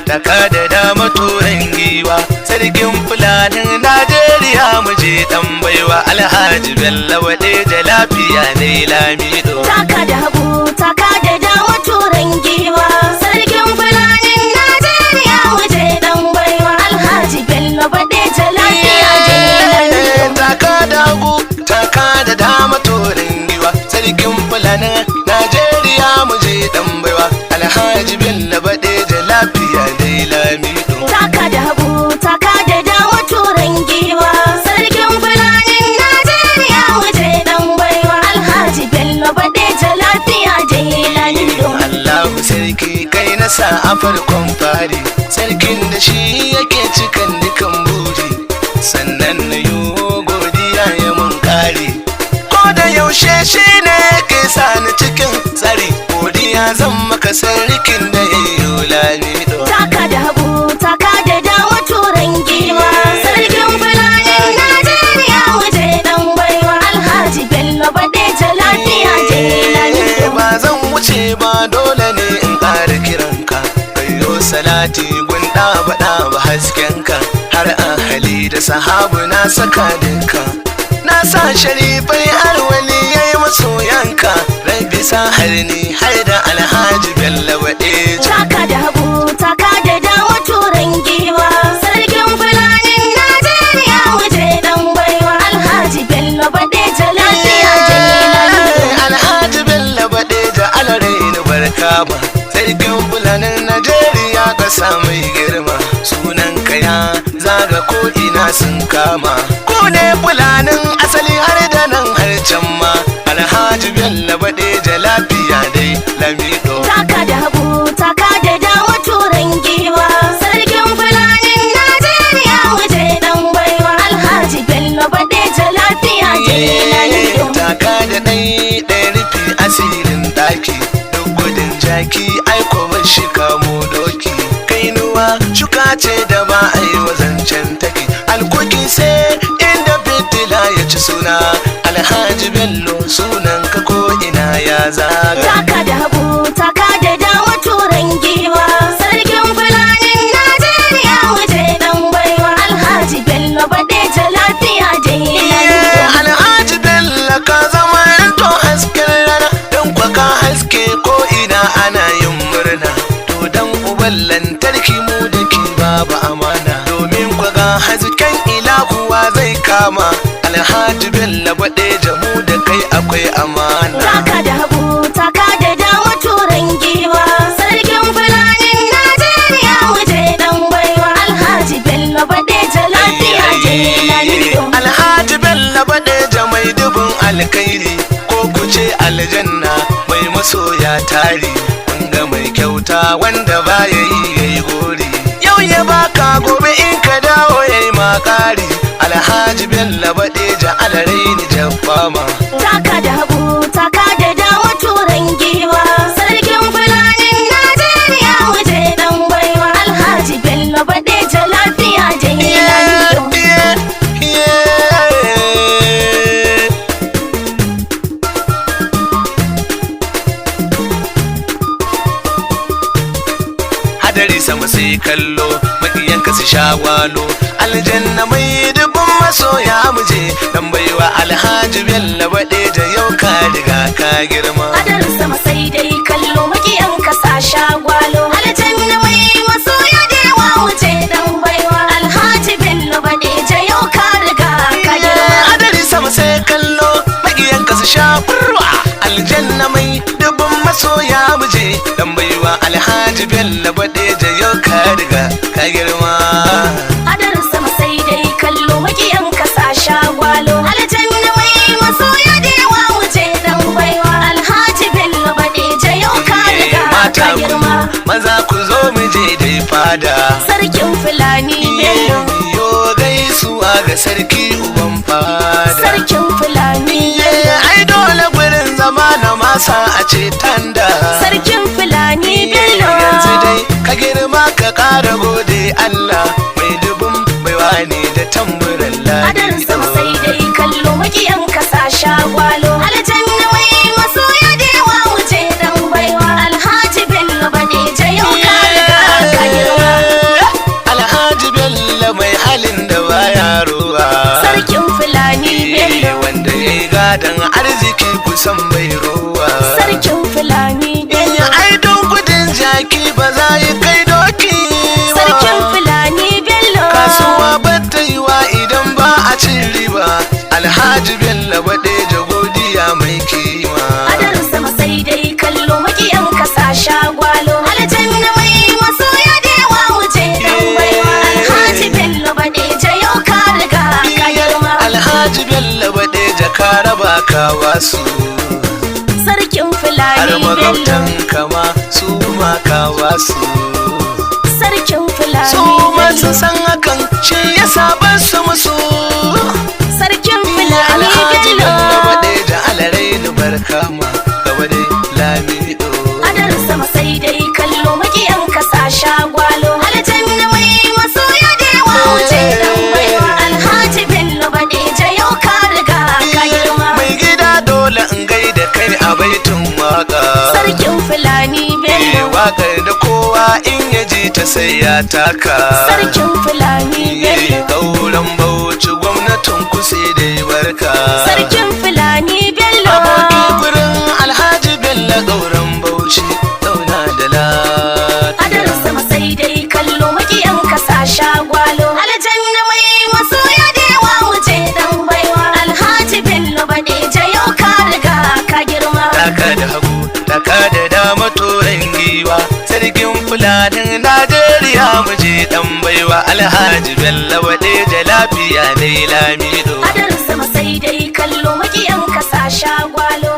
taka da dama turan giwa sarkin fulanin Najeriya mu je dan baiwa Alhaji Bello wade da lafiya ne lamido taka da hagu taka da dama turan giwa sarkin fulanin Najeriya mu je dan baiwa Alhaji Bello wade da lafiya ne lamido taka da hagu taka da dama turan giwa sarkin fulanin Najeriya mu je dan baiwa Alhaji Bello wade da lafiya ne lamido taka da hagu taka da dama turan giwa sarkin fulanin Najeriya mu je dan baiwa Alhaji Bello wade da lafiya ne lamido Allahu sarki kai na sa a farkon fari sarkin da shi yake cikan dukan buri sannan na yi godiya ya mun kare ko da yaushe shi ne yake sa ni cikin tsari godiya zan maka sarkin da ya yi lamido taka da hagu taka da dama turan giwa sarkin fulanin Najeriya mu je dan baiwa Alhaji Bello wade da lafiya ne lamido ba zan wuce ba dole ne in ƙara kiranka kayo salati gunda baɗa ba haskenka har ahali da sahabu na saka dinka na sa sharifai alwali yayi masoyanka rabbi sa har ni har da Alhaji Bello wade taka da hagu taka da dama turan giwa sarkin fulanin Najeriya mu je dan baiwa Alhaji Bello wade da lafiya ne lamido Alhaji Bello wade da alaraini barka ba sarkin fulanin Najeriya ƙasa mai girma sunan kaya zaga ko ina sun kama ko ne fulanin asali har da nan har can ma Alhaji Bello wade da lafiya dai lamido taka da hagu taka da dama turan giwa sarkin fulanin Najeriya mu je dan baiwa Alhaji Bello wade da lafiya ne lamido taka da ɗaya rufi asirin ɗaki duk gudun jaki aiko ban shi kamo doki kainuwa shuka ce da ba a yi wazancen take alkuki sai inda fitila ya ci suna Alhaji Bello sunan ka ko ina ya zaga taka da hagu taka da dama turan giwa sarkin fulanin Najeriya mu je dan baiwa Alhaji Bello wade da lafiya ne lamido Alhaji Bello ka zama to hasken rana don kwa ka haske ko ina ana yin murna to dan uban lantarki mu da ke babu amana domin kwa ga hasken ilahuwa zai kama Alhaji Bello wade da mu da kai akwai amana taka da hagu taka da dama turan giwa sarkin fulanin Najeriya mu je dan baiwa Alhaji Bello wade da lafiya ne lamido Alhaji Bello wade da mai dubin alkairi ko kuce aljanna mai masoya tari wanga mai kyauta wanda baya yi yayi gori yau ya baka gobe in ka dawo yayi makari Alhaji Bello wade da alaraini jaffama taka da hagu taka da dama turan giwa sarkin fulanin Najeriya mu je dan baiwa Alhaji Bello wade da lafiya ne lamido hadari sama sai kallo makiyanka su sha gwalo aljanna mai dubun masoya muje dan baiwa Alhaji Bello wade da yau ka riga ka girma hadar sama sai dai kallo makiyan ka sa shagwalo aljanna mai masoya da yawa mu je dan baiwa Alhaji Bello wade da yau ka riga ka girma hadari sama sai kallo makiyanka su sha furwa aljanna mai dubun masoya muje dan baiwa Alhaji Bello wade da yau ka riga ka girma hadar sama sai dai kallo makiyan ka sa shagwalo aljanna mai masoya da yawa mu je dan baiwa Alhaji Bello wade da yau ka riga ka girma maza ku zo mu je dai fada sarkin fulani Bello yo gaisuwa ga sarki uban fada sarkin fulani ai dole gurin zama na masa a ce tanda sarkin fulani Bello yanzu dai ka girma ka ƙara gode Allah mai dubun baiwa ne da tamburan hadar sama sai dai kallo makiyan ka sa shagwalo aljanna mai masoya da yawa mu je dan baiwa Alhaji Bello wade da yau ka riga ka girma gadon arziki kusan bai rowa. Sarkin Fulani Bello. Ai don kudin jaki ba za yi kai doki ba. Sarkin Fulani Bello. Kasuwa ba ta yi wa idan ba a cin riba. Alhaji Bello Badeja godiya mai kima. Adar sama sai dai kallo makiyan kasa shagwalo. Aljanna mai masoya da yawa wuce dan baiwa. Alhaji Bello Badeja yau ka riga ka girma. Alhaji Bello Badeja ka raba ka wasu. Sarkin Fulani Har Bello. magautan kama su ma ka wasu. Sarkin Fulani Su ma Bello. sun san hakan shi yasa ba su musu. Sarkin Fulani Alhaji Bello Bello. Badeja alarai ni barka ma gaba dai lamido. Adar sama sai dai kallo makiyan kasa shagwalo. Aljanna mai masoya da yawa wuce dan baiwa. Alhaji Bello Badeja yau ka riga ka girma. Mai gida dole in gaida kai a baitin waka. Sarkin Fulani Bello. Wakar da kowa in ya ji ta sai ya taka. Sarkin Fulani Bello. Gauran Bauchi gwamnatin ku sai dai barka. Sarkin Fulani Bello. Aboki gurin Alhaji Bello gauran Bauchi zauna da lafiya. Adar sama sai dai kallo makiyan kasa shagwalo. Aljanna mai masoya da yawa wuce dan baiwa. Alhaji Bello Badeja yau ka riga ka girma. Taka da hagu, taka da dama turan giwa. Sarkin Fulanin Najeriya mu je dan baiwa. Alhaji Bello Badeja lafiya dai lamido. Adar sama sai dai kallo makiyan kasa shagwalo.